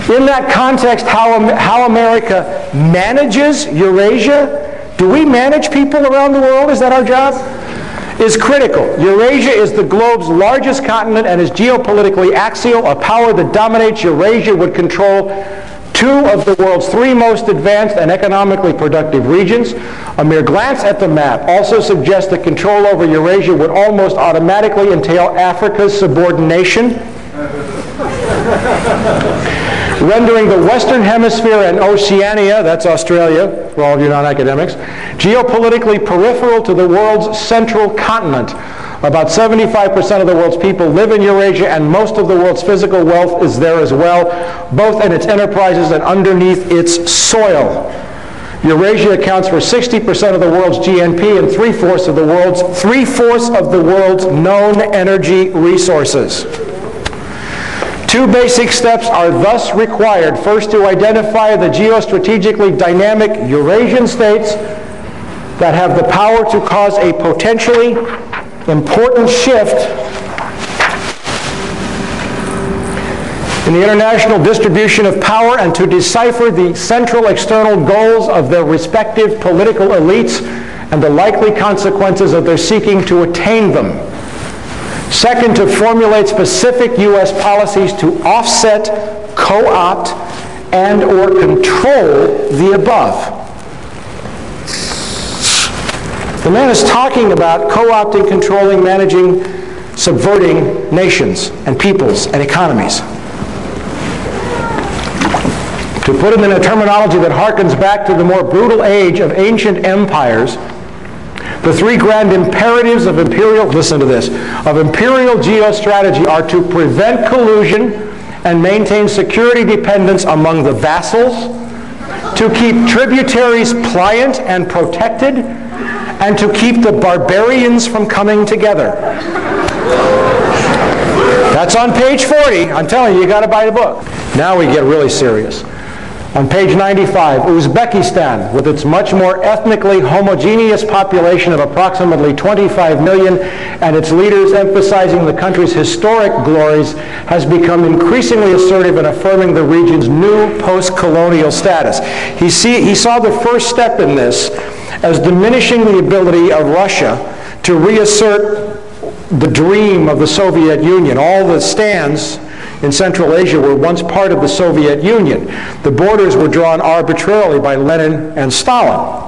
In that context, how America manages Eurasia, do we manage people around the world? Is that our job? Is critical. Eurasia is the globe's largest continent and is geopolitically axial. A power that dominates Eurasia would control two of the world's three most advanced and economically productive regions. A mere glance at the map also suggests that control over Eurasia would almost automatically entail Africa's subordination, rendering the Western Hemisphere and Oceania, that's Australia, for all of you non-academics, geopolitically peripheral to the world's central continent. About 75% of the world's people live in Eurasia, and most of the world's physical wealth is there as well, both in its enterprises and underneath its soil. Eurasia accounts for 60% of the world's GNP and three-fourths of the world's known energy resources. Two basic steps are thus required. First, to identify the geostrategically dynamic Eurasian states that have the power to cause a potentially important shift in the international distribution of power, and to decipher the central external goals of their respective political elites and the likely consequences of their seeking to attain them. Second, to formulate specific U.S. policies to offset, co-opt, and or control the above. The man is talking about co-opting, controlling, managing, subverting nations and peoples and economies. To put it in a terminology that harkens back to the more brutal age of ancient empires, the three grand imperatives of imperial, listen to this, of imperial geostrategy are to prevent collusion and maintain security dependence among the vassals, to keep tributaries pliant and protected, and to keep the barbarians from coming together. That's on page 40. I'm telling you, you got to buy the book. Now we get really serious. On page 95, Uzbekistan, with its much more ethnically homogeneous population of approximately 25 million and its leaders emphasizing the country's historic glories, has become increasingly assertive in affirming the region's new post-colonial status. He saw the first step in this as diminishing the ability of Russia to reassert the dream of the Soviet Union. All the stands in Central Asia were once part of the Soviet Union. The borders were drawn arbitrarily by Lenin and Stalin.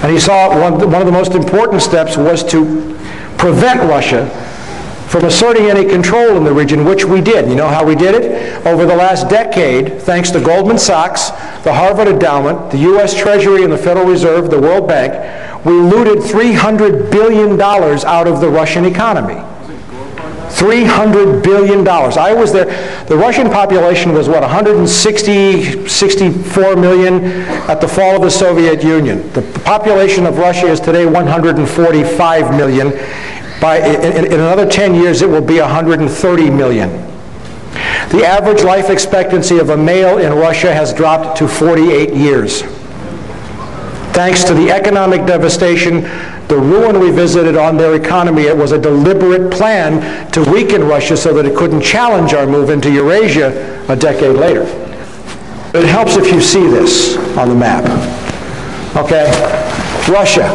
And he saw one of the most important steps was to prevent Russia from asserting any control in the region, which we did. You know how we did it? Over the last decade, thanks to Goldman Sachs, the Harvard Endowment, the U.S. Treasury and the Federal Reserve, the World Bank, we looted $300 billion out of the Russian economy. $300 billion. I was there. The Russian population was, what, 64 million at the fall of the Soviet Union. The population of Russia is today 145 million. In another 10 years, it will be 130 million. The average life expectancy of a male in Russia has dropped to 48 years. Thanks to the economic devastation, the ruin we visited on their economy, it was a deliberate plan to weaken Russia so that it couldn't challenge our move into Eurasia a decade later. It helps if you see this on the map. Okay, Russia,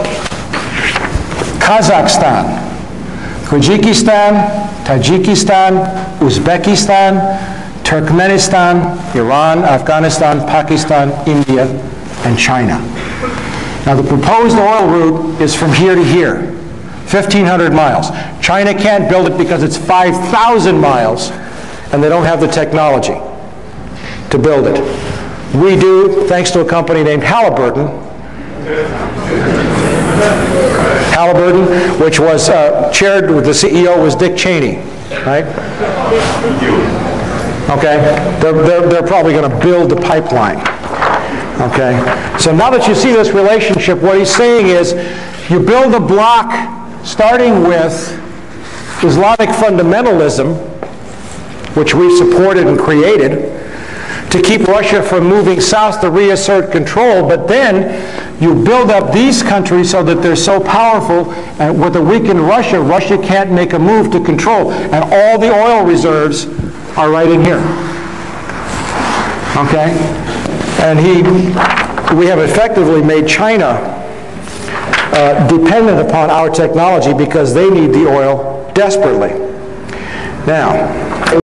Kazakhstan, Kyrgyzstan, Tajikistan, Uzbekistan, Turkmenistan, Iran, Afghanistan, Pakistan, India, and China. Now the proposed oil route is from here to here, 1,500 miles. China can't build it because it's 5,000 miles, and they don't have the technology to build it. We do, thanks to a company named Halliburton, which was chaired with the CEO was Dick Cheney, right? Okay, they're probably going to build the pipeline. Okay, so now that you see this relationship, what he's saying is you build a block starting with Islamic fundamentalism, which we supported and created, to keep Russia from moving south to reassert control, but then you build up these countries so that they're so powerful, and with a weakened Russia, Russia can't make a move to control, and all the oil reserves are right in here. Okay? And we have effectively made China dependent upon our technology because they need the oil desperately. Now,